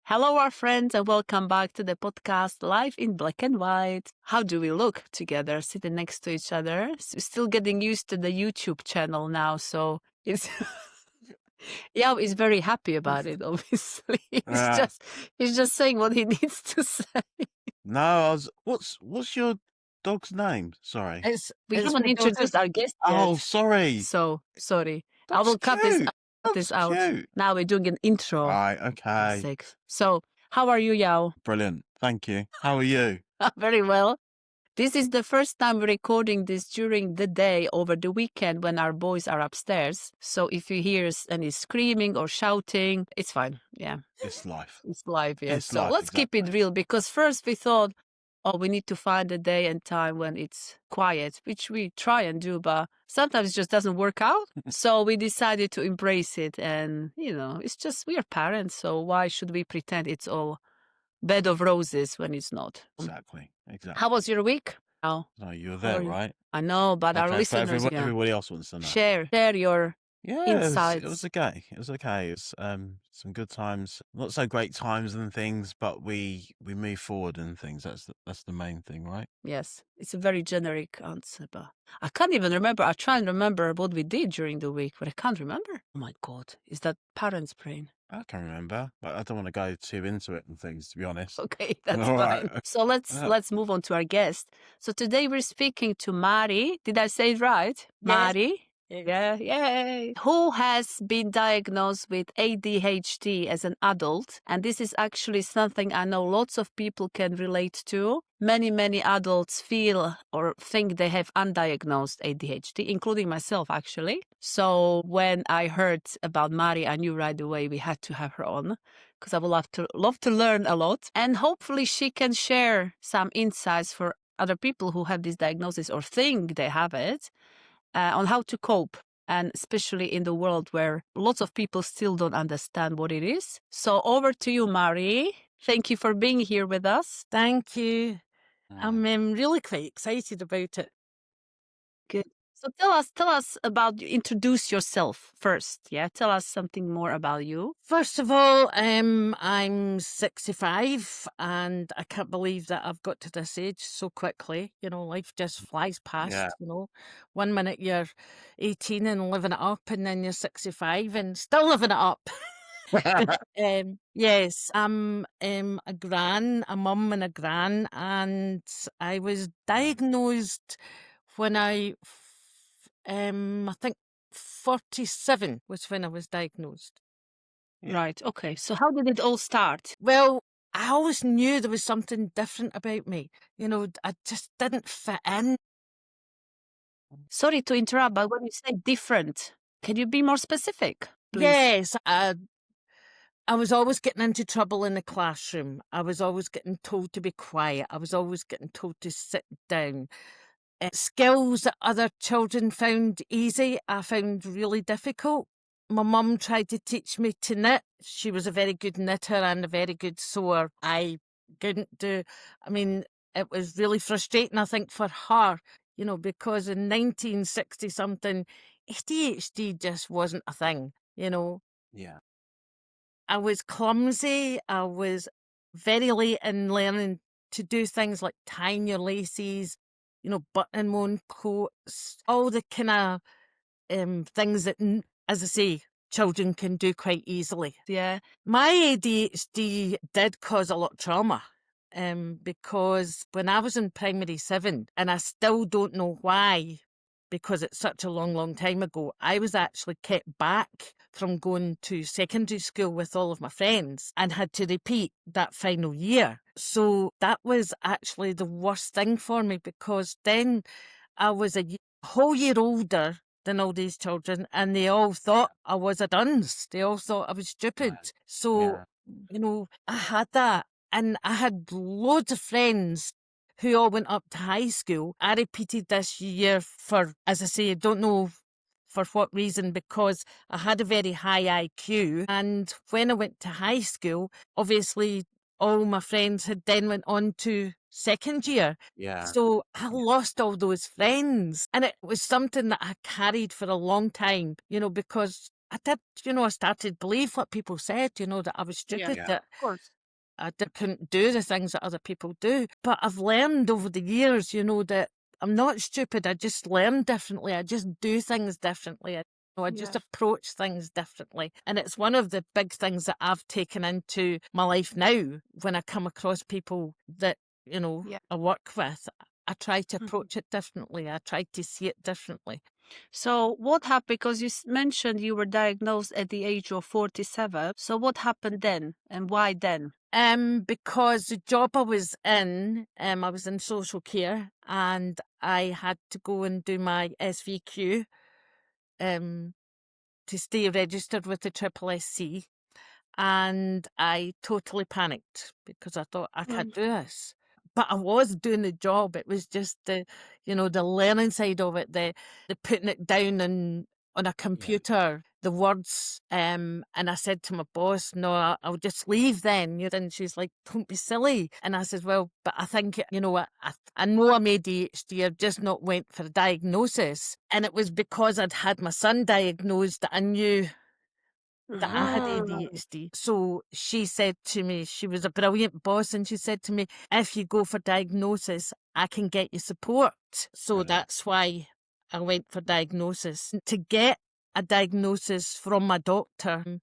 Hello, our friends, and welcome back to the podcast Live in Black and White. How do we look together, sitting next to each other? Still getting used to the YouTube channel now, so it's yeah, he's very happy about it. Obviously, Uh, he's just saying what he needs to say. no, what's your dog's name? Sorry. We It's haven't my daughter's. introduced our guest Oh, yet, sorry. so sorry. I That's will cut this cute. That's out. cute. Now we're doing an intro. Right, okay. Six. So, how are you, Yao? Brilliant. Thank you. How are you? Very well. This is the first time we're recording this during the day over the weekend when our boys are upstairs. So if you hear any screaming or shouting, it's fine. Yeah, It's life. it's live. Yeah. It's So life, let's keep it exactly. real because first we thought, oh, we need to find a day and time when it's quiet, which we try and do, but sometimes it just doesn't work out. So we decided to embrace it. And, it's just we are parents. So why should we pretend it's all bed of roses when it's not? Exactly. How was your week? Oh, No, you were there, right? I know, but our Okay, but listeners, everybody else wants to know. share your Yeah, insights. it was okay. It was okay. It's some good times, not so great times and things, but we move forward and things. That's the main thing, right? Yes, it's a very generic answer, but I can't even remember. I try and remember what we did during the week, but I can't remember. Oh my God, is that parents' brain? I can remember, but I don't want to go too into it and things, to be honest. Okay, that's All fine. right. So let's move on to our guest. So today we're speaking to Mharie. Did I say it right? Yes. Mharie? Yes. Yeah, yay. Who has been diagnosed with ADHD as an adult. And this is actually something I know lots of people can relate to. Many adults feel or think they have undiagnosed ADHD, including myself, actually. So when I heard about Mharie, I knew right away we had to have her on because I would love to learn a lot. And hopefully she can share some insights for other people who have this diagnosis or think they have it. On how to cope, and especially in the world where lots of people still don't understand what it is. So over to you, Mharie. Thank you for being here with us. Thank you. I'm Mm. really quite excited about it. Good. So tell us about, introduce yourself first. Yeah, tell us something more about you. First of all, I'm 65 and I can't believe that I've got to this age so quickly. Life just flies past, Yeah. 1 minute you're 18 and living it up and then you're 65 and still living it up. Yes, I'm a mum and a gran, and I was diagnosed when I think 47 was when I was diagnosed. Yeah. Right. Okay. So how did it all start? Well, I always knew there was something different about me. I just didn't fit in. Sorry to interrupt, but when you say different, can you be more specific, please? Yes, I was always getting into trouble in the classroom. I was always getting told to be quiet. I was always getting told to sit down. Skills that other children found easy, I found really difficult. My mum tried to teach me to knit. She was a very good knitter and a very good sewer. I couldn't do, it was really frustrating, I think, for her, because in 1960 something, ADHD just wasn't a thing, Yeah. I was clumsy. I was very late in learning to do things like tying your laces, buttoning my own coats, all the kind of things that, as I say, children can do quite easily. Yeah. My ADHD did cause a lot of trauma. Because when I was in primary 7, and I still don't know why, because it's such a long time ago, I was actually kept back from going to secondary school with all of my friends and had to repeat that final year. So that was actually the worst thing for me, because then I was a whole year older than all these children, and they all thought I was a dunce. They all thought I was stupid. Right. So, I had that. And I had loads of friends who all went up to high school. I repeated this year for, as I say, I don't know for what reason, because I had a very high IQ. And when I went to high school, obviously all my friends had then went on to second year. Yeah. So I lost all those friends. And it was something that I carried for a long time, because I did, I started to believe what people said, that I was Yeah, stupid, Yeah. that of course. I couldn't do the things that other people do. But I've learned over the years, that I'm not stupid. I just learn differently. I just do things differently. I just Yeah. approach things differently. And it's one of the big things that I've taken into my life now when I come across people that, Yeah. I work with. I try to Mhm. approach it differently. I try to see it differently. So what happened? Because you mentioned you were diagnosed at the age of 47. So what happened then, and why then? Because the job I was in social care, and I had to go and do my SVQ to stay registered with the SSSC, and I totally panicked because I thought I can't do this. But I was doing the job. It was just the learning side of it, the putting it down on a computer, the words. And I said to my boss, "No, I'll just leave then." And she's like, "Don't be silly." And I said, "Well, but I think I know I'm ADHD. I've just not went for a diagnosis, and it was because I'd had my son diagnosed that I knew." That I had ADHD. So she said to me, she was a brilliant boss, and she said to me, "If you go for diagnosis, I can get you support." So Brilliant. that's why I went for diagnosis. To get a diagnosis from my doctor,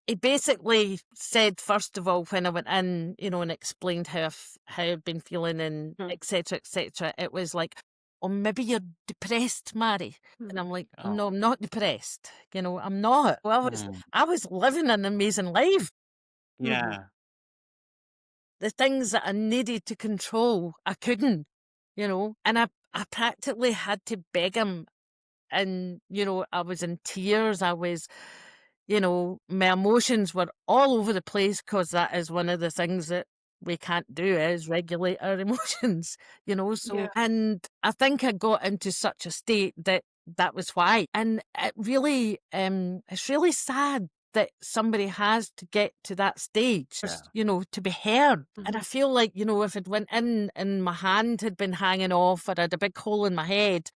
he basically said, first of all, when I went in, and explained how I'd been feeling and Mm. etc., it was like, "Oh, maybe you're depressed, Mharie." And I'm like, Oh. "No, I'm not depressed. I'm not." Well, Mm. I was living an amazing life. Yeah. The things that I needed to control, I couldn't, and I practically had to beg him. And, I was in tears. I was, my emotions were all over the place, because that is one of the things that we can't do, is regulate our emotions, so, Yeah. and I think I got into such a state that was why. And it's really sad that somebody has to get to that stage, Yeah. to be heard. And I feel like, if it went in and my hand had been hanging off, or I had a big hole in my head,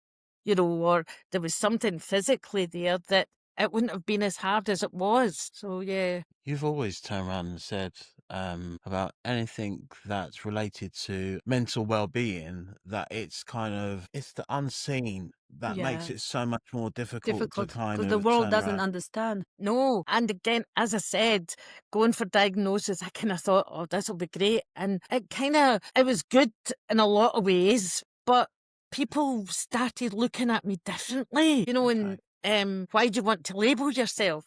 or there was something physically there, that it wouldn't have been as hard as it was. So, yeah. You've always turned around and said about anything that's related to mental well-being that it's the unseen that makes Yeah. it so much more difficult to Difficult kind because the of world turn doesn't around. understand. No. And again, as I said, going for diagnosis, I kind of thought, "Oh, this will be great." And it was good in a lot of ways, but people started looking at me differently, Okay. and why do you want to label yourself?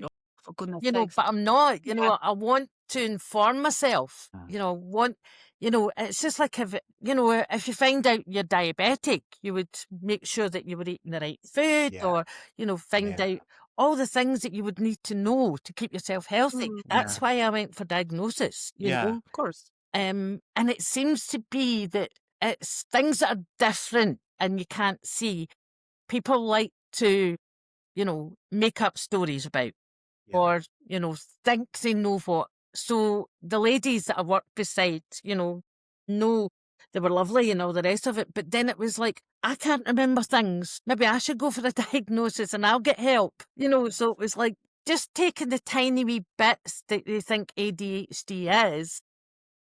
Oh, for goodness sakes. But I'm not, Yeah. I want to inform myself, it's just like, if you find out you're diabetic, you would make sure that you were eating the right food, Yeah. or, find Yeah. out all the things that you would need to know to keep yourself healthy. Mm. That's Yeah. why I went for diagnosis, Yeah. Of course. and it seems to be that it's things that are different and you can't see. People like to, make up stories about, Yeah. or, think they know what. So the ladies that I worked beside, know they were lovely and all the rest of it. But then it was like, I can't remember things. Maybe I should go for a diagnosis and I'll get help. So it was like just taking the tiny wee bits that they think ADHD is,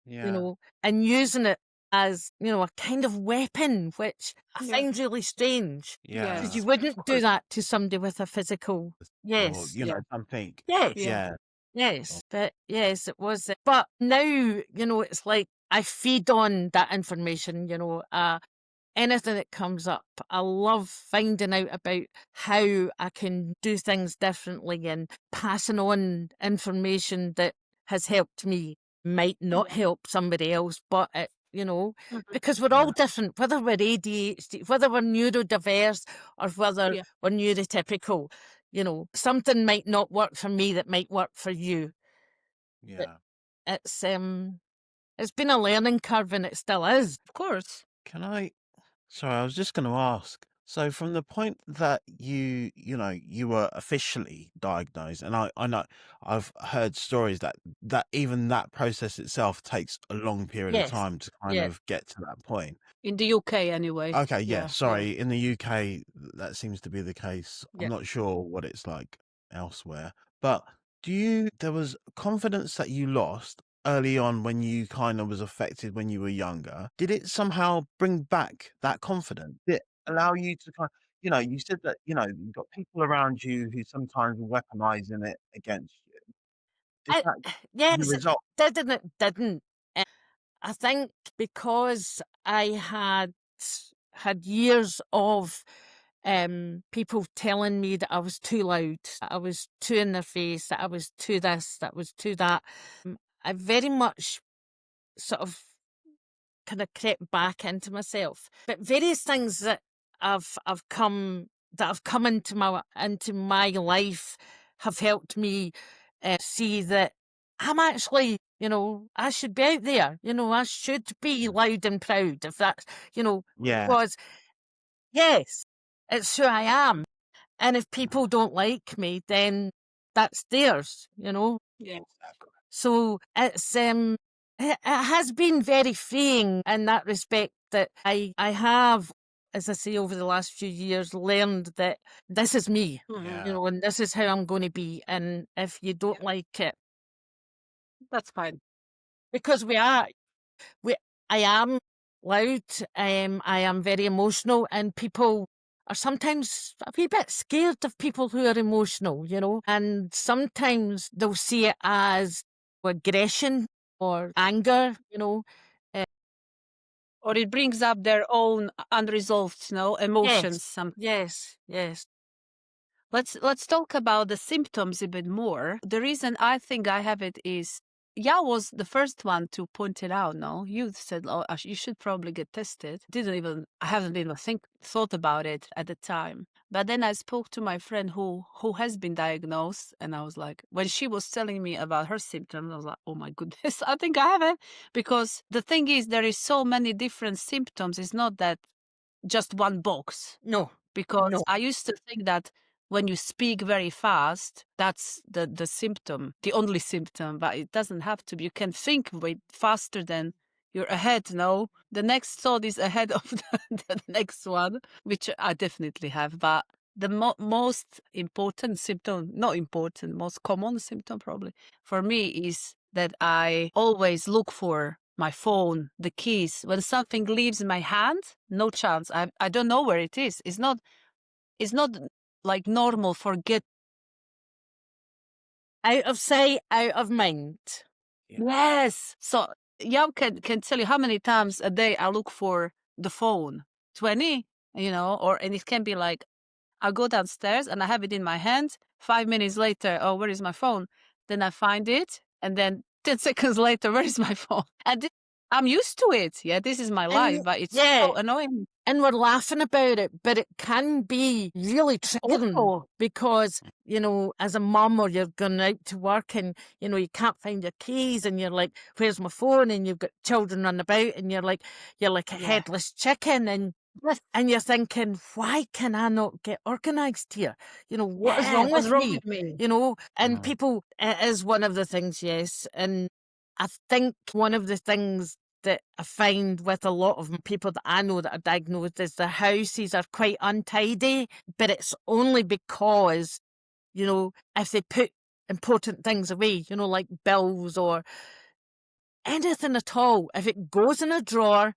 Yeah. and using it as, a kind of weapon, which I Yeah. find really strange. Yeah. Because you Yes. wouldn't Of do course. that to somebody with a physical. Or, Yes. Yeah. something. Yes. Yeah. Yeah. Yes. But yes, it was. But now, it's like I feed on that information, anything that comes up. I love finding out about how I can do things differently, and passing on information that has helped me might not help somebody else, but Mhm. because we're Yeah. all different, whether we're ADHD, whether we're neurodiverse, or whether Yeah. we're neurotypical. Something might not work for me that might work for you. But Yeah. it's been a learning curve, and it still is. Of course. Can I? Sorry, I was just going to ask. So from the point that you were officially diagnosed, and I know I've heard stories that even that process itself takes a long period of Yes. time to kind Yeah. of get to that point. In the UK, anyway. Okay, yeah, Yeah. sorry. In the UK, that seems to be the case. I'm Yeah. not sure what it's like elsewhere. But there was confidence that you lost early on when you kind of was affected when you were younger. Did it somehow bring back that confidence? Did it allow you to you said that, you've got people around you who sometimes are weaponizing it against you. Did I, that the yes, it result? did and it didn't. I think because I had years of people telling me that I was too loud, that I was too in their face, that I was too this, that I was too that. I very much sort of kind of crept back into myself. But various things that I've come into my life have helped me see that I'm actually, I should be out there. I should be loud and proud. If that's, Yeah, because yes, it's who I am. And if people don't like me, then that's theirs. Yeah. exactly. So it has been very freeing in that respect that I have, as I say, over the last few years, learned that this is me, Mhm. Yeah. and this is how I'm going to be. And if you don't like it, That's fine. because I am loud, I am very emotional, and people are sometimes a wee bit scared of people who are emotional, and sometimes they'll see it as aggression or anger, Or it brings up their own unresolved, Yes, emotions. yes. Let's talk about the symptoms a bit more. The reason I think I have it is Ya was the first one to point it out. No, you said, "Oh, you should probably get tested." I haven't even thought about it at the time. But then I spoke to my friend who has been diagnosed, and I was like, when she was telling me about her symptoms, I was like, "Oh my goodness, I think I have it." Because the thing is, there is so many different symptoms. It's not that just one box, No, because no. I used to think that when you speak very fast, that's the symptom, the only symptom, but it doesn't have to be. You can think way faster than you're ahead, no? The next thought is ahead of the next one, which I definitely have. But the most important symptom, not important, most common symptom probably for me is that I always look for my phone, the keys. When something leaves my hand, no chance. I don't know where it is. It's not like normal forget. Out of sight, out of mind. Yes. So Yao can tell you how many times a day I look for the phone. 20, and it can be like I go downstairs and I have it in my hand. 5 minutes later, oh, where is my phone? Then I find it, and then 10 seconds later, where is my phone? And I'm used to it. Yeah, this is my life, And but it's yeah, so annoying. and we're laughing about it, but it can be really triggering Awful. because, as a mum or you're going out to work and, you can't find your keys and you're like, where's my phone? And you've got children running about and you're like a Yeah. headless chicken and Yes. and you're thinking, why can I not get organised here? What is Yeah, wrong what's with wrong me? with me? And Mm. people, it is one of the things, yes. And I think one of the things that I find with a lot of people that I know that are diagnosed is their houses are quite untidy, but it's only because, if they put important things away, like bills or anything at all, if it goes in a drawer,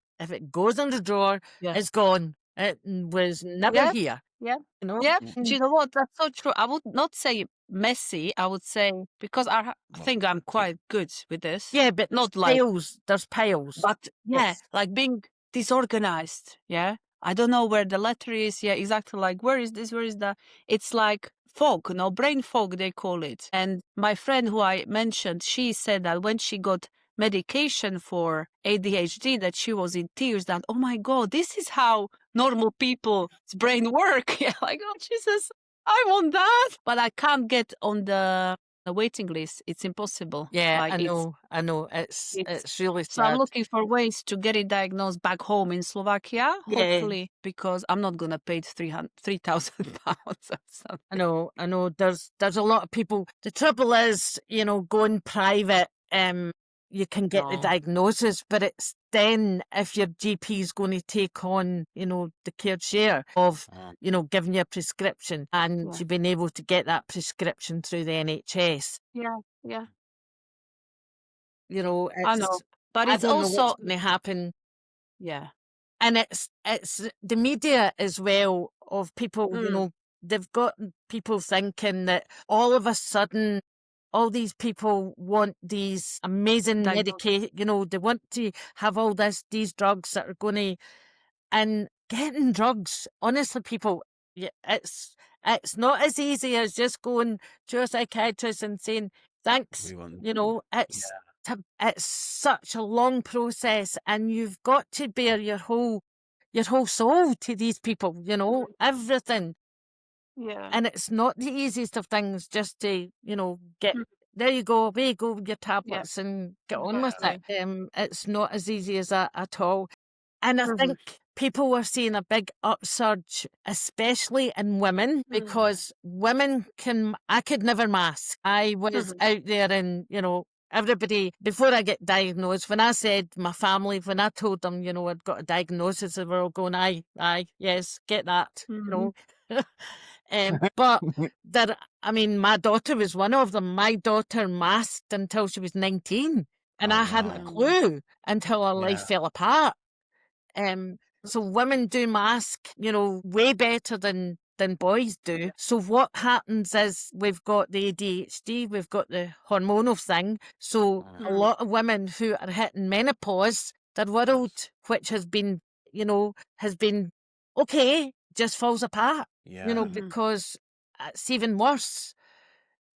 Yeah. it's gone. It was never Yeah. here, Yeah. you know? Yeah. Mm. Do you know what? That's so true. I would not say messy. I would say, because I Well, think I'm quite good with this. Yeah, but Not like, there's piles. but yeah, Yes. like being disorganized. Yeah. I don't know where the letter is. Yeah, exactly. Like, where is this? Where is that? It's like fog, brain fog, they call it. And my friend who I mentioned, she said that when she got medication for ADHD, that she was in tears, that, oh my God, this is how normal people's brain work. Yeah, like, oh Jesus, I want that. But I can't get on the the waiting list. It's impossible. Yeah, Like I know. it's It's really so I'm sad. looking for ways to get it diagnosed back home in Slovakia, Yeah. hopefully, because I'm not gonna pay 3,000 pounds or something. I know. There's a lot of people. The trouble is, going private, you can get the No. diagnosis, but it's then if your GP is going to take on, the care share of, giving you a prescription, and Yeah. you've been able to get that prescription through the NHS. Yeah, yeah. I know, It's but I it's don't know what's also going to happen. yeah. And it's the media as well of people, they've got people thinking that all of a sudden all these people want these amazing Diagnosis. medication, they want to have all these drugs that are going to, and getting drugs, honestly, people, it's not as easy as just going to a psychiatrist and saying, thanks, We want it's such a long process, and you've got to bear your whole soul to these people, everything. Yeah. And it's not the easiest of things just to, get, there you go, away you go with your tablets and get on with it. It's not as easy as that at all. And I think people were seeing a big upsurge, especially in women, because women I could never mask. I was out there and, everybody, before I get diagnosed, when I said my family, when I told them, I'd got a diagnosis, they were all going, aye, yes, get that, but my daughter was one of them. My daughter masked until she was 19, and I hadn't a clue until her life fell apart. So women do mask, way better than boys do. So what happens is we've got the ADHD, we've got the hormonal thing. So a lot of women who are hitting menopause, their world, which has been okay, just falls apart. Because it's even worse.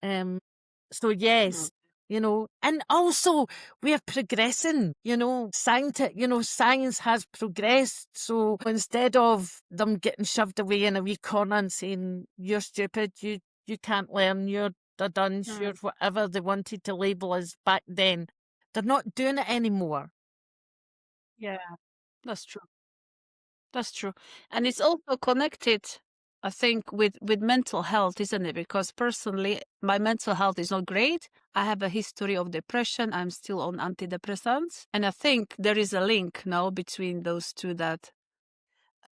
So yes, and also we're progressing, science has progressed. So instead of them getting shoved away in a wee corner and saying, you're stupid, you can't learn, you're a dunce, you're whatever they wanted to label us back then, they're not doing it anymore. Yeah, that's true. That's true. And it's also connected, I think, with mental health, isn't it? Because personally, my mental health is not great. I have a history of depression. I'm still on antidepressants. And I think there is a link now between those two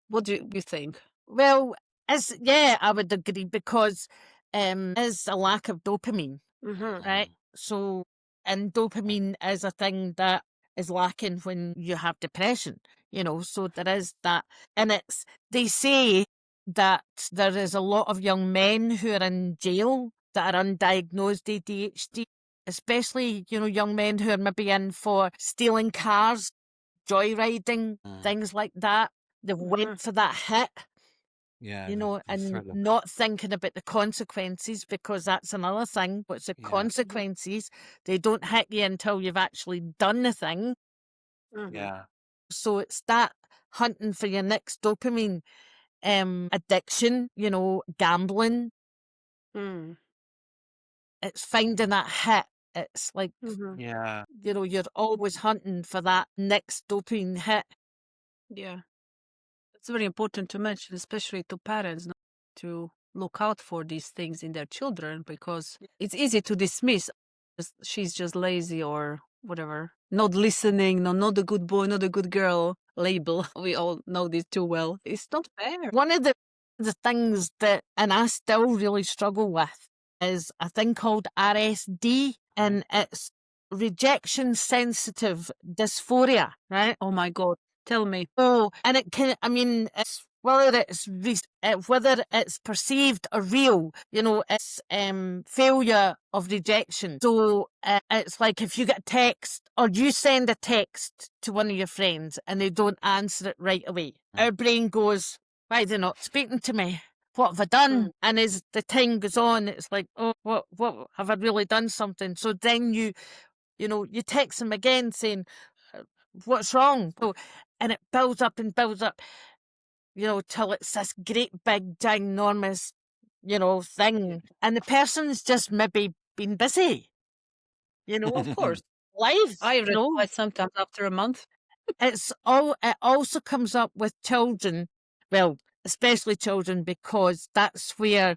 what do you think? Well, I would agree, because is a lack of dopamine, right? So, and dopamine is a thing that is lacking when you have depression, so there is that. And they say that there is a lot of young men who are in jail that are undiagnosed ADHD, especially, young men who are maybe in for stealing cars, joyriding, things like that. They've went for that hit, and not thinking about the consequences, because that's another thing. What's the consequences? They don't hit you until you've actually done the thing. So it's that hunting for your next dopamine, addiction, gambling. It's finding that hit. It's like, you're always hunting for that next dopamine hit. Yeah. It's very important to mention, especially to parents, to look out for these things in their children, because it's easy to dismiss. She's just lazy or whatever, not listening, no, not a good boy, not a good girl label. We all know this too well. It's not fair. One of the things that, and I still really struggle with, is a thing called RSD, and it's rejection sensitive dysphoria, right? Oh my God. Tell me. Oh, and it can, it's whether it's perceived or real, it's failure of rejection. So it's like if you get a text, or you send a text to one of your friends and they don't answer it right away, our brain goes, why are they not speaking to me? What have I done? And as the time goes on, it's like, oh, what have I really done something? So then you text them again saying, what's wrong? So, and it builds up and builds up, till it's this great big ginormous, thing. And the person's just maybe been busy. Of course. Life, I reply sometimes after a month. it also comes up with children, well, especially children, because that's where,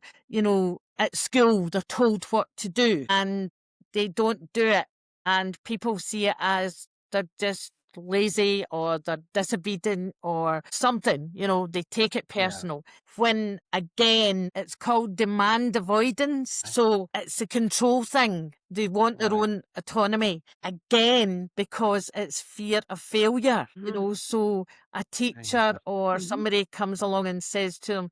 at school they're told what to do and they don't do it. And people see it as they're just lazy or they're disobedient or something, they take it personal. When again, it's called demand avoidance. So it's a control thing. They want their own autonomy again because it's fear of failure. So a teacher or somebody comes along and says to them,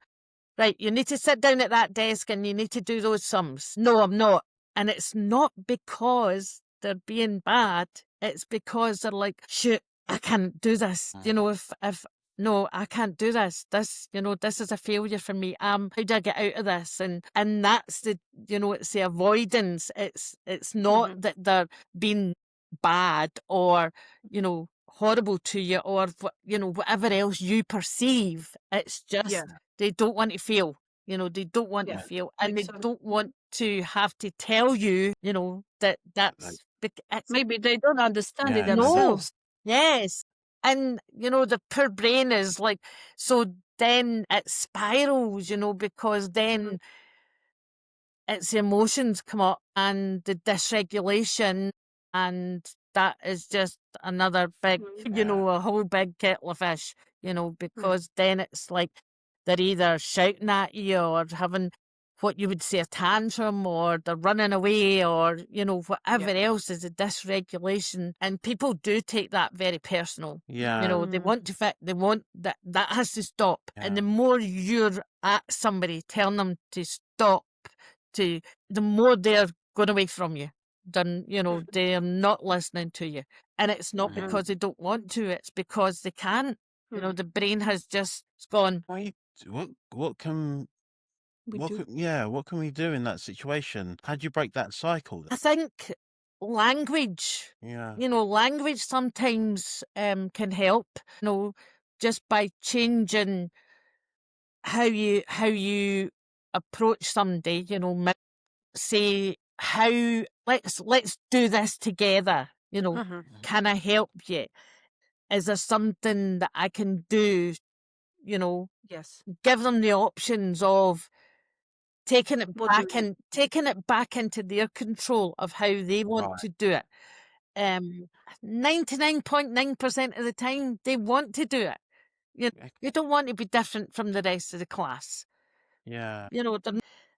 right, you need to sit down at that desk and you need to do those sums. No, I'm not. And it's not because they're being bad. It's because they're like, shoot, I can't do this. If no, I can't do this. This is a failure for me. How do I get out of this? And that's the, it's the avoidance. It's not that they're being bad or, horrible to you or, whatever else you perceive. It's just they don't want to fail. They don't want to fail, and they don't want to have to tell you, that's Maybe they don't understand it Yeah, no. themselves. Yes. And, the poor brain is like, so then it spirals, because then its emotions come up and the dysregulation, and that is just another big, a whole big kettle of fish, because then it's like they're either shouting at you or having what you would say a tantrum, or they're running away, or whatever else is a dysregulation, and people do take that very personal. Yeah. They want to fit, they want that has to stop. And the more you're at somebody telling them to stop, the more they're going away from you. Then they're not listening to you, and it's not because they don't want to, it's because they can't. The brain has just gone. What can we do in that situation? How do you break that cycle? I think language. Language sometimes can help. Just by changing how you approach somebody. Say let's do this together. Can I help you? Is there something that I can do? Yes. Give them the options of taking it back into their control of how they want to do it. 99.9% of the time they want to do it. You don't want to be different from the rest of the class. Yeah.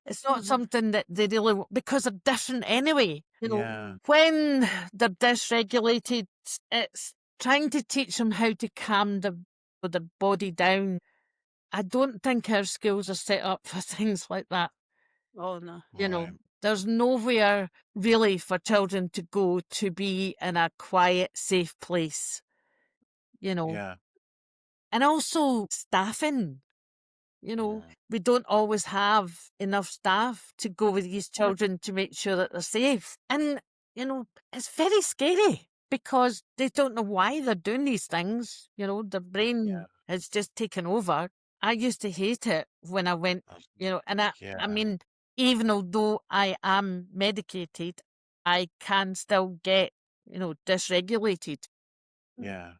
It's not something that they really want, because they're different anyway. Yeah. When they're dysregulated, it's trying to teach them how to calm their body down. I don't think our schools are set up for things like that. Oh no. There's nowhere really for children to go to be in a quiet, safe place. Yeah. And also staffing. We don't always have enough staff to go with these children to make sure that they're safe. And, it's very scary because they don't know why they're doing these things. Their brain has just taken over. I used to hate it when I went, and I mean, even although I am medicated, I can still get, dysregulated. Yeah.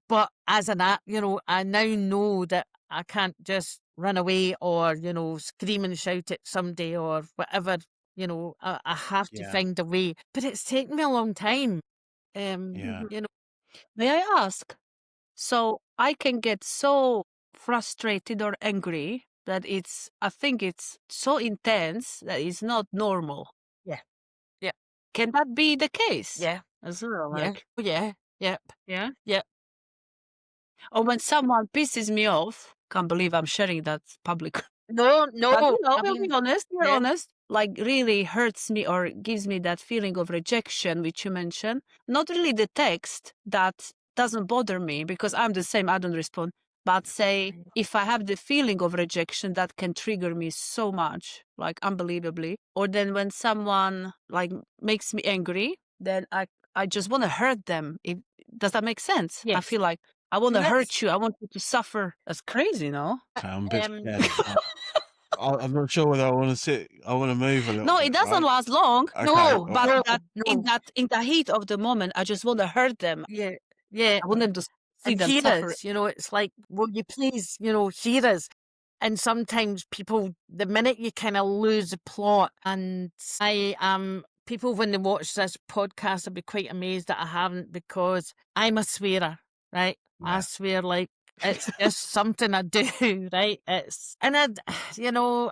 But as an act, I now know that I can't just run away or, scream and shout at somebody or whatever. I have to find a way. But it's taken me a long time. May I ask? So I can get so frustrated or angry that I think it's so intense that it's not normal. Yeah. Yeah. Can that be the case? Yeah. As well, Yeah. like, Yeah. Yep. yeah. Yep. Or when someone pisses me off, can't believe I'm sharing that public. No. But we'll be honest. We're honest. Like really hurts me or gives me that feeling of rejection, which you mentioned. Not really the text that doesn't bother me because I'm the same. I don't respond. But say if I have the feeling of rejection, that can trigger me so much, like unbelievably. Or then when someone like makes me angry, then I just want to hurt them. Does that make sense? I Yes. feel like I want to hurt you. I want you to suffer. That's crazy, no? I'm a bit scared. I'm not sure whether I want to sit. I want to move a little No, bit, it doesn't right? last long. Okay, No, all But right. that in no. the heat of the moment, I just want to hurt them. Yeah, yeah. I want them to see And them hear suffer. us, it's like, will you please, hear us? And sometimes people, the minute you kind of lose the plot, and people, when they watch this podcast, will be quite amazed that I haven't, because I'm a swearer, right? I Yeah. swear like it's just something I do, right?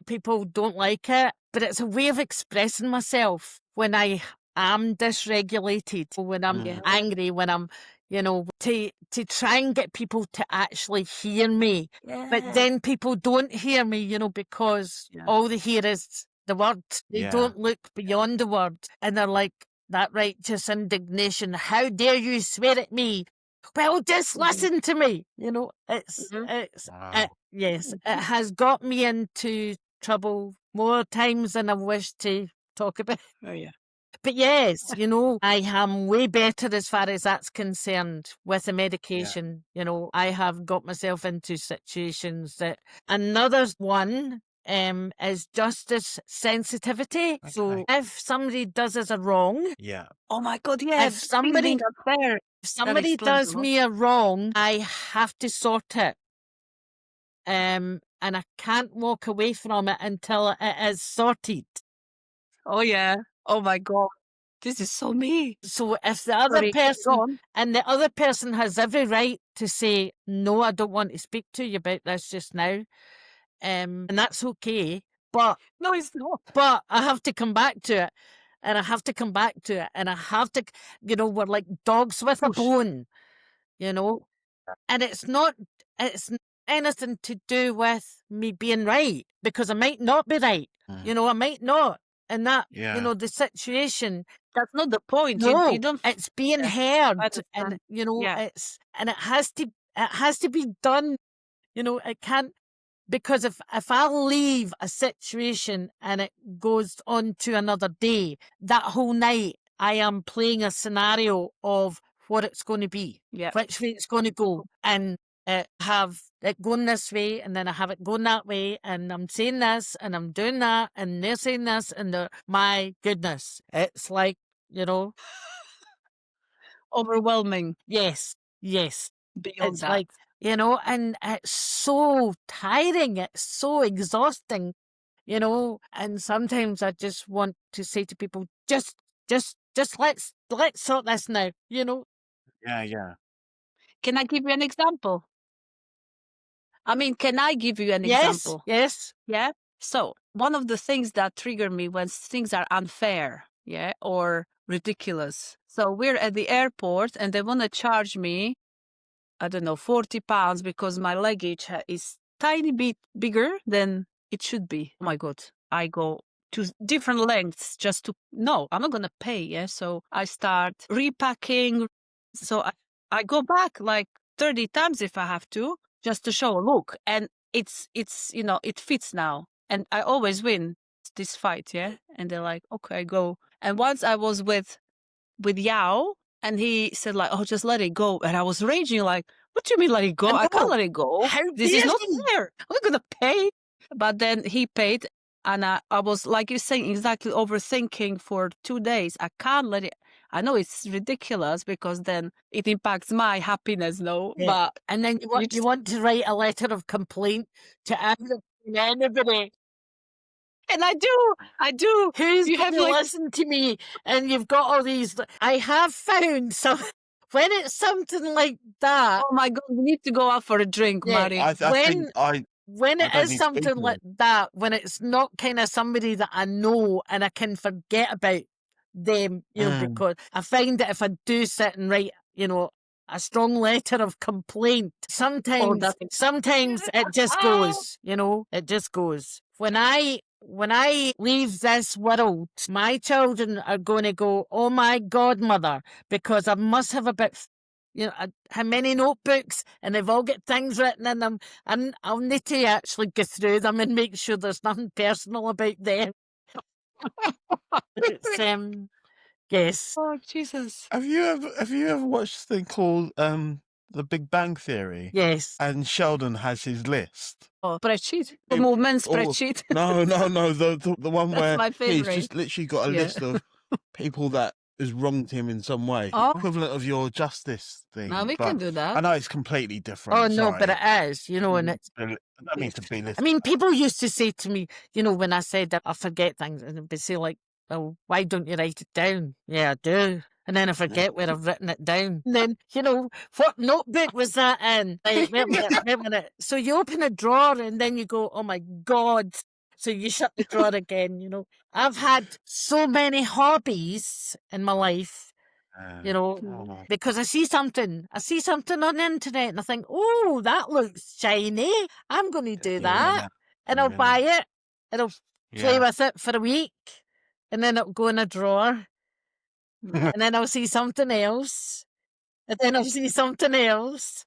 People don't like it, but it's a way of expressing myself when I am dysregulated, when I'm Yeah. angry, when I'm, to try and get people to actually hear me. But Yeah. then people don't hear me, because Yeah. all they hear is the word. They Yeah. don't look beyond the word. And they're like, that righteous indignation. How dare you swear at me? Well, just Mhm. listen to me. It's, Mhm. it's, Wow. yes, it has got me into trouble more times than I wish to talk about. Oh yeah. But yes, I am way better as far as that's concerned with the medication. I have got myself into situations that another one is justice sensitivity. So Okay. if somebody does us a wrong, Yeah. Oh my God, yeah. if somebody Feeling unfair. if somebody explains a does lot. me a wrong, I have to sort it. And I can't walk away from it until it is sorted. Oh yeah. Oh my God. This is so me. So if the other Sorry, keep person going. and the other person has every right to say, no, I don't want to speak to you about this just now. And that's okay. But No, it's not. I have to come back to it. And I have to come back to it. And I have to, we're like dogs with a Push. bone, and it's not anything to do with me being right, because I might not be right. Mm. I might not. And that, Yeah. the situation, That's not the point. You no, don't. it's being Yeah, heard, I and understand. Yeah. it has to be done. It can't, because if I leave a situation and it goes on to another day, that whole night I am playing a scenario of what it's going to be, Yeah. which way it's going to go, and have it going this way, and then I have it going that way, and I'm saying this, and I'm doing that, and they're saying this, and my goodness, it's like, Overwhelming yes, beyond it's that. like, and it's so tiring, it's so exhausting, and sometimes I just want to say to people, just let's sort this now, Yeah. Yeah. Can I give you an example? I mean, can I give you an Yes, example? yes. Yeah. So one of the things that trigger me when things are unfair, yeah, or ridiculous. So we're at the airport and they want to charge me, I don't know, 40 pounds because my luggage is tiny bit bigger than it should be. Oh my God. I go to different lengths just to, no, I'm not going to pay. Yeah. So I start repacking. So I go back like 30 times if I have to, just to show, look, and it's, it fits now. And I always win this fight. Yeah. And they're like, okay, go. And once I was with Yao, and he said like, oh, just let it go. And I was raging like, what do you mean let it go? I can't know. let it go. How This is dare not he? fair. I'm not going to pay. But then he paid. And I was, like you're saying, exactly overthinking for 2 days. I can't let it. I know it's ridiculous because then it impacts my happiness, no? Yeah. But And then you want to write a letter of complaint to anybody. and I do. Who's You going have to like, listen to me? And you've got all these. I have found some. When it's something like that, oh my God, we need to go out for a drink, yeah, Mharie. I think when I it don't is need something speaking. like that, when it's not kind of somebody that I know and I can forget about them, because I find that if I do sit and write, a strong letter of complaint, sometimes it just goes, it just goes. When I leave this world, my children are going to go, oh my God, mother, because I must have about, how many notebooks, and they've all got things written in them, and I'll need to actually go through them and make sure there's nothing personal about them. It's, yes. Oh, Jesus. Have you ever watched this thing called The Big Bang Theory, Yes. and Sheldon has his list. Oh, spreadsheet. It- Movement all- spreadsheet. No, the one That's where my he's favorite. just literally got a Yeah. list of people that has wronged him in some way. Oh. Equivalent of your justice thing. Now we but can do that. I know it's completely different. Oh, no, but sorry. it is, you know, and it's, I don't mean to be I mean, people used to say to me, you know, when I said that I forget things, and they'd say like, well, why don't you write it down? Yeah, I do. And then I forget where I've written it down. And then, you know, what notebook was that in? Like, wait a minute, wait a minute. So you open a drawer and then you go, oh my God. So you shut the drawer again, you know. I've had so many hobbies in my life, you know, because I see something on the internet and I think, oh, that looks shiny. I'm going to do that. And I'll buy it and I'll play with it for a week and then it'll go in a drawer and then I'll see something else and then I'll see something else.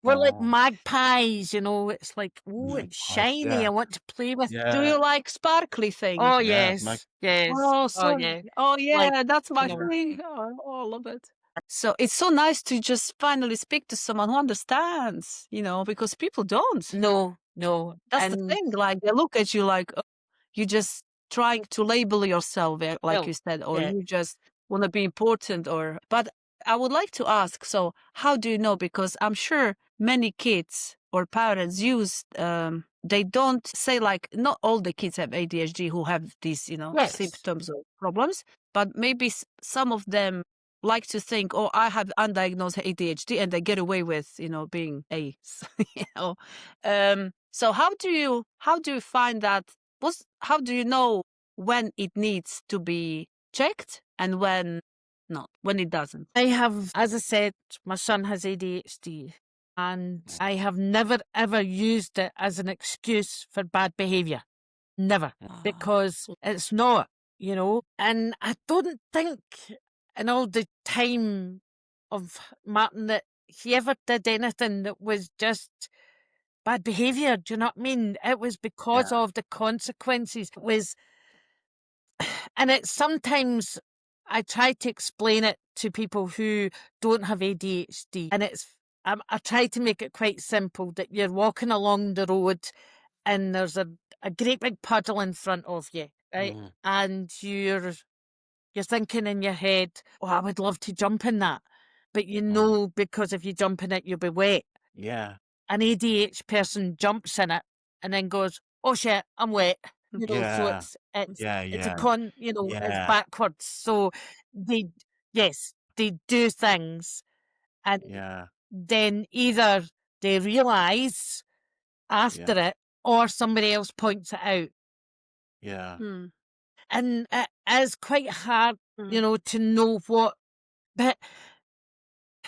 We're like magpies, you know, it's like, oh, it's shiny. yeah. I want to play with it. Do you like sparkly things? Oh, Yeah, yes. Yes. Oh, Oh, sorry. yeah. Oh, yeah, Like, that's my you know. thing. Oh, I love it. So it's so nice to just finally speak to someone who understands, you know, because people don't. No, no. That's the thing. Like they look at you like you're just trying to label yourself, like Well, you said, or yeah. you just want to be important. But I would like to ask. So how do you know? Because I'm sure many kids or parents use. They don't say like not all the kids have ADHD who have these, you know, Yes. symptoms or problems, but maybe some of them like to think, oh, I have undiagnosed ADHD, and they get away with, you know, being a, you know. So how do you find that? How do you know when it needs to be checked and when not, when it doesn't? I have, as I said, my son has ADHD, and I have never ever used it as an excuse for bad behaviour. Never, because it's not, you know. And I don't think in all the time of Martin that he ever did anything that was just bad behaviour. Do you know what I mean? It was because of the consequences. It was, and it's sometimes I try to explain it to people who don't have ADHD, and it's I try to make it quite simple that you're walking along the road and there's a great big puddle in front of you, right? And you're thinking in your head, oh, I would love to jump in that. But you know, because if you jump in it, you'll be wet. Yeah. An ADHD person jumps in it and then goes, oh shit, I'm wet. You know, so Yeah. it's Yeah. it's a Yeah. you know, it's Yeah. backwards. So they do things and Yeah. then either they realise after it or somebody else points it out. Yeah. And it is quite hard, you know, to know what, but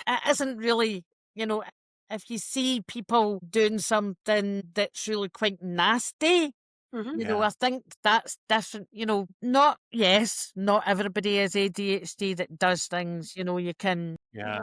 it isn't really, you know, if you see people doing something that's really quite nasty, you know, I think that's different. You know, not everybody has ADHD that does things, you know, you can, Yeah.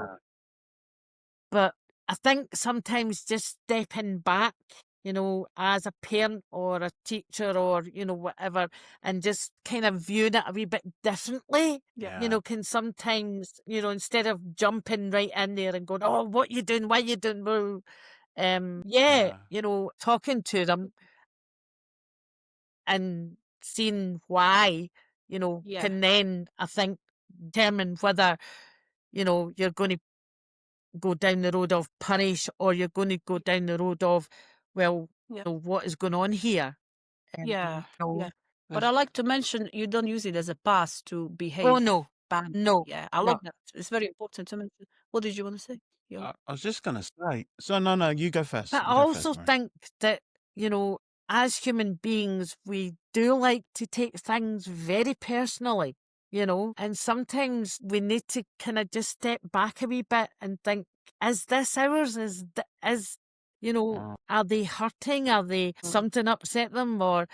but I think sometimes just stepping back, you know, as a parent or a teacher or, you know, whatever, and just kind of viewing it a wee bit differently, you know, can sometimes, you know, instead of jumping right in there and going, oh, what you doing? Why you doing? Well, you know, talking to them and seeing why, you know, can then, I think, determine whether, you know, you're going to go down the road of punish or you're going to go down the road of, well, you know, what is going on here? Yeah. So, But I like to mention you don't use it as a pass to behave. oh, no. Badly. No. Yeah, I love that. It's very important to mention. What did you want to say? I was just gonna say. So no, you go first. But I You go also first, Mharie. think that, you know, as human beings, we do like to take things very personally, you know, and sometimes we need to kind of just step back a wee bit and think, is this ours? You know, are they hurting? Are they something upset them? Or,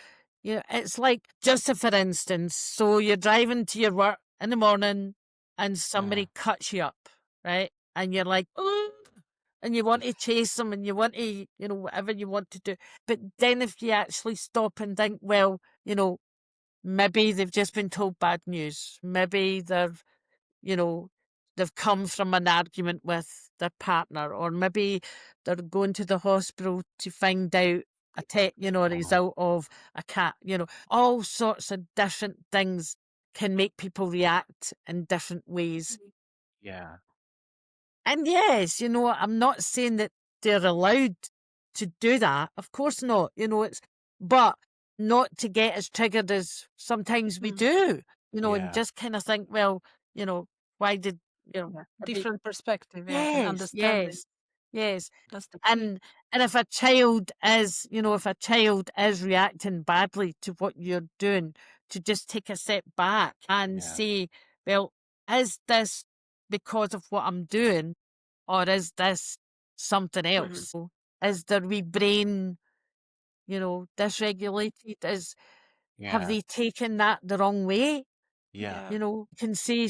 you know, it's like, just for instance, so you're driving to your work in the morning and somebody cuts you up, right? And you're like, oh, and you want to chase them and you want to, you know, whatever you want to do. But then if you actually stop and think, well, you know, maybe they've just been told bad news. Maybe they're, you know, they've come from an argument with their partner, or maybe they're going to the hospital to find out a result of a cat. All sorts of different things can make people react in different ways. Yeah. And yes, I'm not saying that they're allowed to do that. Of course not. But not to get as triggered as sometimes we do. And Yeah. just kind of think, well, why did Different perspective, and understanding. yes. That's the key. And if a child is reacting badly to what you're doing, to just take a step back and say, well, is this because of what I'm doing, or is this something else? Is their wee brain, dysregulated? Have they taken that the wrong way? Yeah. You can say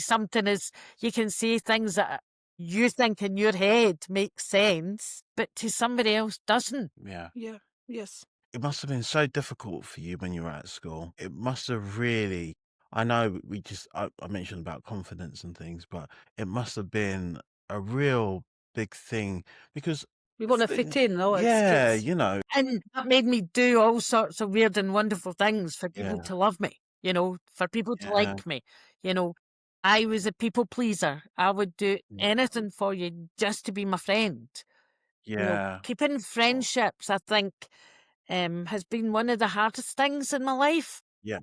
you can say things that you think in your head make sense, but to somebody else doesn't. Yeah. Yeah. Yes. It must have been so difficult for you when you were at school. It must have really, I know I mentioned about confidence and things, but it must have been a real big thing because We want to fit in, no? yeah, It's And that made me do all sorts of weird and wonderful things for people Yeah. to love me, for people to Yeah. like me. I was a people pleaser. I would do anything for you just to be my friend. Yeah. Keeping friendships, I think, has been one of the hardest things in my life. Yeah.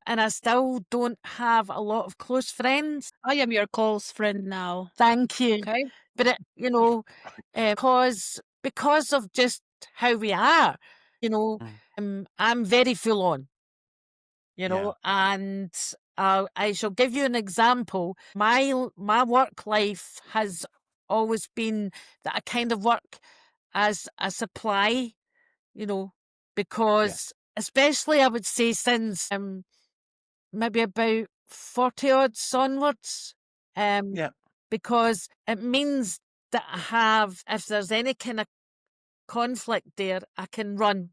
And I still don't have a lot of close friends. I am your close friend now. Thank you. Okay. But because of just how we are, I'm very full on, and I shall give you an example. My work life has always been that I kind of work as a supply, because especially I would say since maybe about 40 odds onwards, because it means that if there's any kind of conflict there, I can run and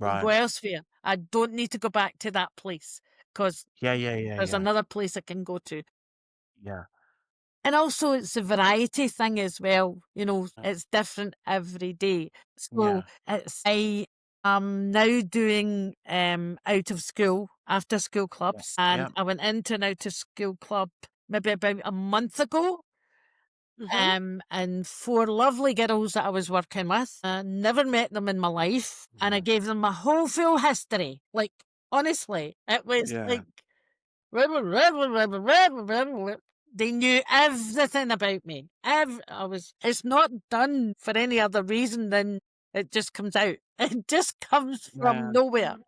go Right. elsewhere. I don't need to go back to that place because there's another place I can go to. Yeah. And also it's a variety thing as well. It's different every day. So I am now doing out of school, after school clubs. And I went into an out of school club maybe about a month ago. And 4 lovely girls that I was working with. I never met them in my life. And I gave them my whole full history. Like, honestly, it was like, they knew everything about me. It's not done for any other reason than it just comes out. It just comes from nowhere.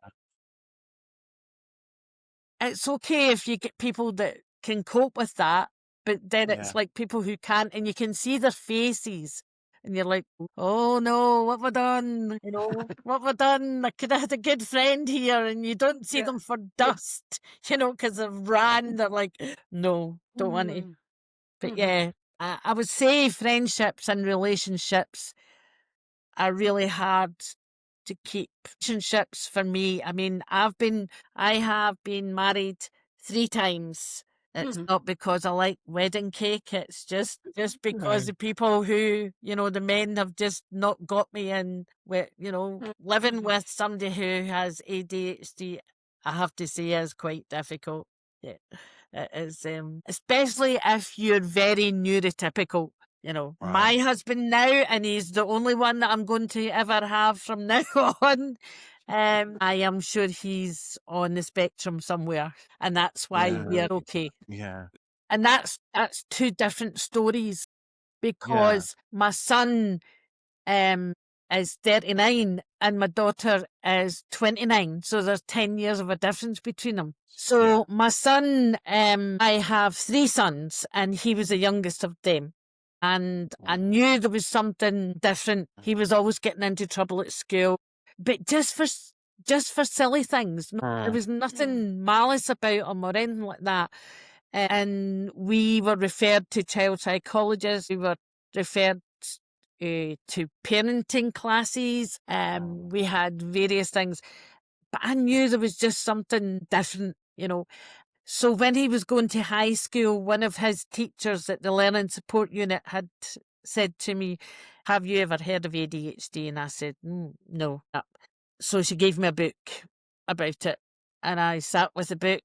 It's okay if you get people that can cope with that, but then it's like people who can't, and you can see their faces, and you're like, oh no, what have I done? What have I done? I could have had a good friend here, and you don't see them for dust, because they've ran. They're like, no, don't want to. But I would say friendships and relationships are really hard to keep. Relationships for me, I mean, I have been married 3 times. It's not because I like wedding cake. It's just because the people who, the men have just not got me in with, living with somebody who has ADHD, I have to say is quite difficult. Yeah. It is, especially if you're very neurotypical. My husband now, and he's the only one that I'm going to ever have from now on. I am sure he's on the spectrum somewhere, and that's why we're okay. Yeah. And that's 2 different stories, because my son is 39 and my daughter is 29, so there's 10 years of a difference between them. So my son, I have 3 sons, and he was the youngest of them. And I knew there was something different. He was always getting into trouble at school, but just for silly things. There was nothing malice about him or anything like that. And we were referred to child psychologists. We were referred to parenting classes. We had various things, but I knew there was just something different, So when he was going to high school, one of his teachers at the Learning Support Unit had said to me, "Have you ever heard of ADHD?" And I said, "No." So she gave me a book about it, and I sat with the book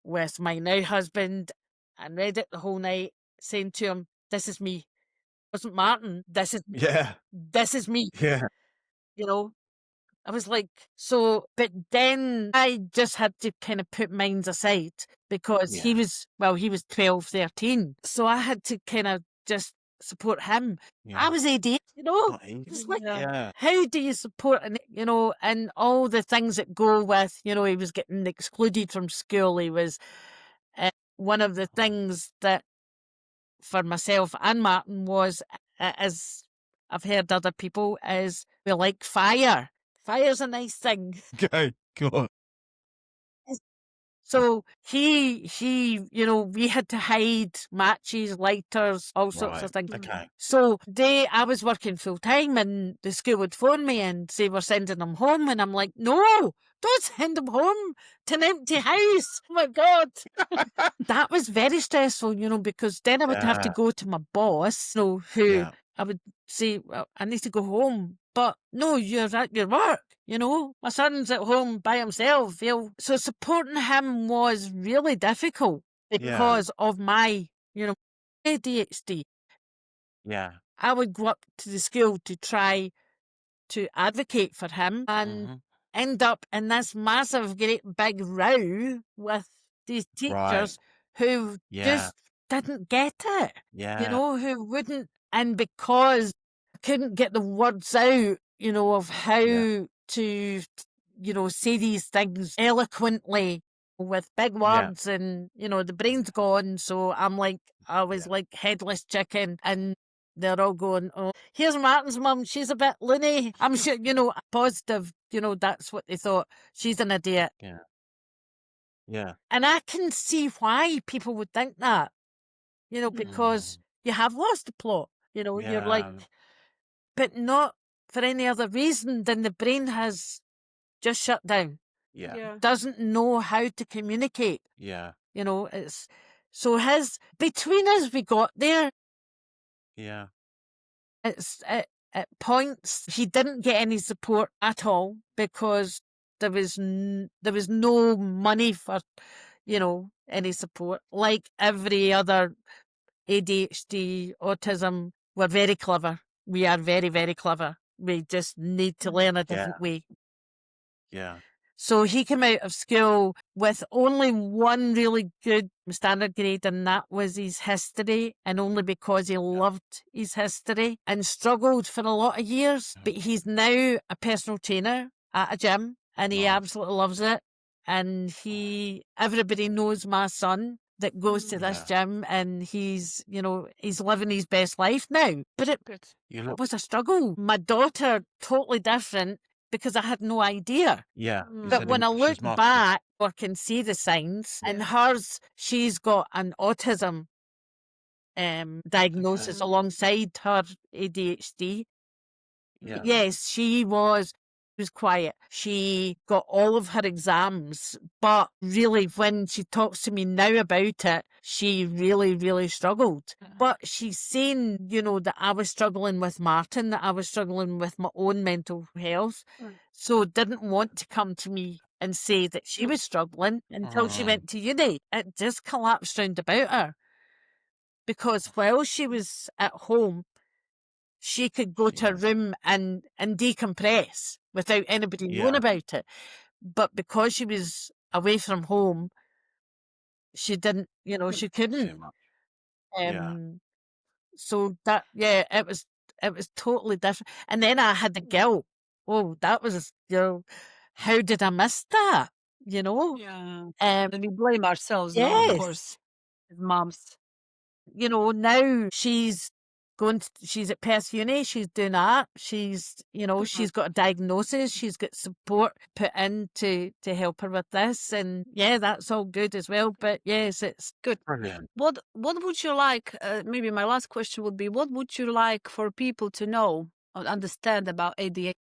with my now husband and read it the whole night, saying to him, "This is me. It wasn't Martin. This is Yeah. me." Yeah. You know, I was like, but then I just had to kind of put mine aside because he Yeah. was 12, 13. So I had to kind of just support him. I Yeah. was ADHD, Not easy. It's like, Yeah. how do you support, and all the things that go with, he was getting excluded from school. He was, one of the things that for myself and Martin was, as I've heard other people, is we like fire. Fire's a nice thing. Okay. Go on. So he, we had to hide matches, lighters, all sorts of Right. things. Okay. So I was working full time, and the school would phone me and say we're sending them home, and I'm like, no, don't send them home to an empty house. Oh my God. That was very stressful, because then I would have to Yeah. go to my boss, who Yeah. I would say, well, I need to go home. But no, you're at your work, My son's at home by himself. So supporting him was really difficult Yeah. because of my, ADHD. Yeah. I would go up to the school to try to advocate for him and Mhm. end up in this massive, great big row with these Right. teachers who Yeah. just didn't get it, Yeah. who wouldn't. And because I couldn't get the words out, of how Yeah. to, say these things eloquently with big Yeah. words, and, the brain's gone. So I was Yeah. like headless chicken, and they're all going, "Oh, here's Martin's mum. She's a bit loony." I'm sure, positive, that's what they thought. She's an idiot. Yeah. Yeah. And I can see why people would think that, because Mm. you have lost the plot. You're like, Yeah. but not for any other reason than the brain has just shut down. Yeah. Yeah. Doesn't know how to communicate. Yeah. It's so between us, we got there. Yeah. It's at points he didn't get any support at all because there was no money for any support. Like every other ADHD, autism, we're very clever. We are very, very clever. We just need to learn a different way. Yeah. So he came out of school with only one really good standard grade, and that was his history, and only because he loved his history and struggled for a lot of years. But he's now a personal trainer at a gym, and he Nice. absolutely loves it. And everybody knows my son that goes to this gym, and he's living his best life now. But it You look. was a struggle. My daughter, totally different, because I had no idea. Yeah. You But said when I she's look mastered. back, I can see the signs. And hers, she's got an autism diagnosis Okay. alongside her ADHD. Yeah. Yes, she was quiet. She got all of her exams, but really, when she talks to me now about it, she really, really struggled. But she's saying, that I was struggling with Martin, that I was struggling with my own mental health. So didn't want to come to me and say that she was struggling until she went to uni. It just collapsed round about her. Because while she was at home, she could go to a room and decompress without anybody knowing about it. But because she was away from home, she didn't, she couldn't. Too much. So that, it was totally different. And then I had the guilt. Oh, that was, how did I miss that? Yeah. And we blame ourselves, no, of Yes. course, as moms. Now she's she's at Perth Uni, she's doing art, she's got a diagnosis, she's got support put in to help her with this, and that's all good as well. But yes, it's Good. Brilliant. What would you like, maybe my last question would be, what would you like for people to know or understand about ADHD?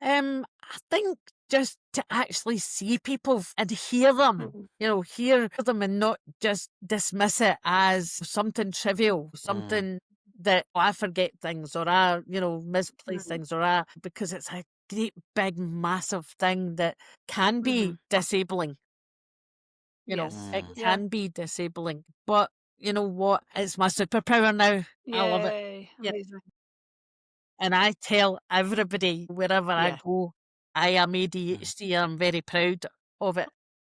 I think just to actually see people and hear them, hear them and not just dismiss it as something trivial, something that I forget things or I, misplace things or because it's a great, big, massive thing that can be disabling. Yes. It Yeah. can be disabling. But you know what? It's my superpower now. I love it. Yay. Yeah. Amazing. And I tell everybody wherever I Yeah. go, I am ADHD and I'm very proud of it.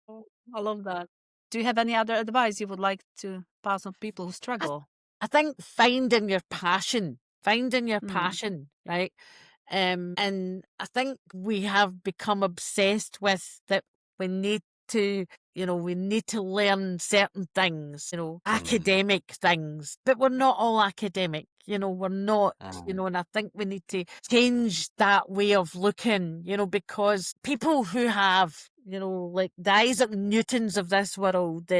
Oh, I love that. Do you have any other advice you would like to pass on people who struggle? I think finding your passion, Mm. right? And I think we have become obsessed with that we need to, we need to learn certain things, academic things, but we're not all academic, we're not, and I think we need to change that way of looking, because people who have, like the Isaac Newtons of this world,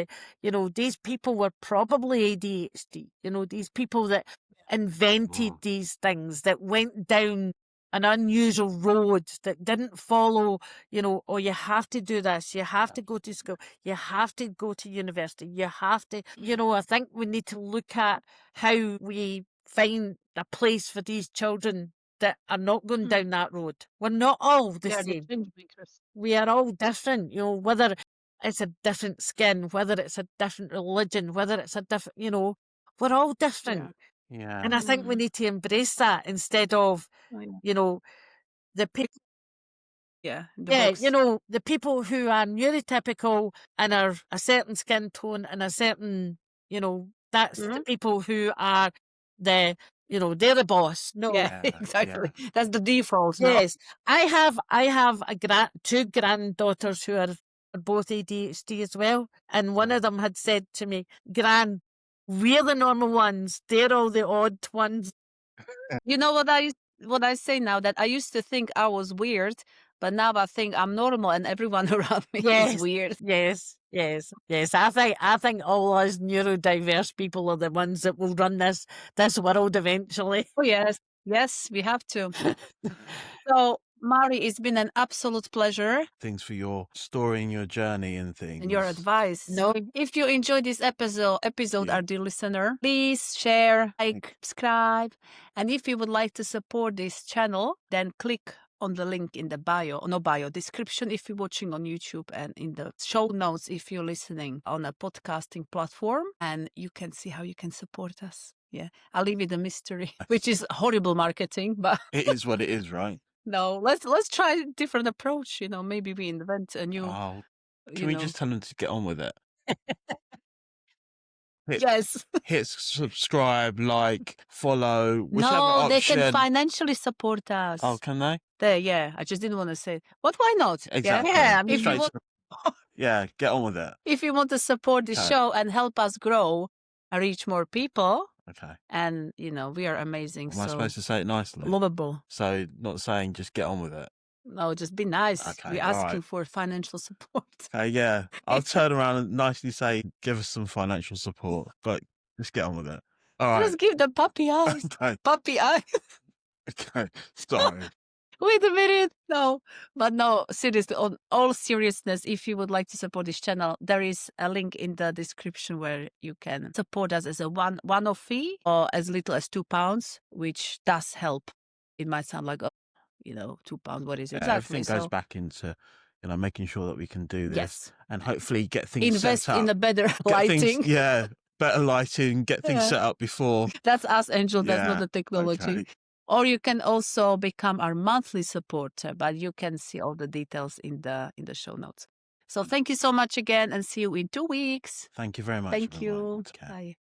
these people were probably ADHD, these people that invented these things, that went down an unusual road, that didn't follow, oh, you have to do this, you have to go to school, you have to go to university, you have to, I think we need to look at how we find a place for these children that are not going down that road. We're not all the same. We are all different, whether it's a different skin, whether it's a different religion, whether it's a different, we're all different. Yeah. And I think we need to embrace that instead of, the people. Yeah. The Yeah, box. the people who are neurotypical and are a certain skin tone and a certain, that's the people who are they're the boss. No. Yeah, Yeah. exactly. That's the default now. Yes. I have two granddaughters who are both ADHD as well. And one of them had said to me, Gran, we're the normal ones. They're all the odd ones. You know what I say now, that I used to think I was weird, but now I think I'm normal and everyone around me is weird. Yes. I think all us neurodiverse people are the ones that will run this world eventually. Oh yes, we have to. So, Mharie, it's been an absolute pleasure. Things for your story and your journey and things. And your advice. No. If you enjoyed this episode, Yeah. our dear listener, please share, like, subscribe. And if you would like to support this channel, then click on the link in the description if you're watching on YouTube, and in the show notes if you're listening on a podcasting platform, and you can see how you can support us. Yeah, I'll leave it a mystery, which is horrible marketing, but It is what it is, right? no, let's try a different approach. Maybe we invent a new. Can we just tell them to get on with it? Yes. Hit subscribe, like, follow, whichever No, option. they can financially support us. Oh, can they? Yeah, I just didn't want to say it. But why not? Exactly. Yeah, I mean, If you want, Yeah, get on with it. if you want to support the show and help us grow and reach more people, Okay. and we are amazing. Am I supposed to say it nicely? Lovable. So not saying just get on with it. No, just be nice. Okay, We're asking for financial support. Okay, yeah. I'll turn around and nicely say, give us some financial support, but just get on with it. All right. Just give the puppy eyes. Okay. Puppy eyes. Okay. Sorry. Wait a minute. No, but no, seriously, on all seriousness, if you would like to support this channel, there is a link in the description where you can support us as a one-off fee or as little as £2, which does help. It might sound like, £2, what is it? Yeah, everything goes back into, making sure that we can do this. Yes. And hopefully get things Invest set up. in a better lighting. Better lighting, get things set up before. That's us, Angel. That's not the technology. Okay. Or you can also become our monthly supporter, but you can see all the details in the show notes. So thank you so much again, and see you in 2 weeks. Thank you very much. Thank everyone. you. Okay. Bye.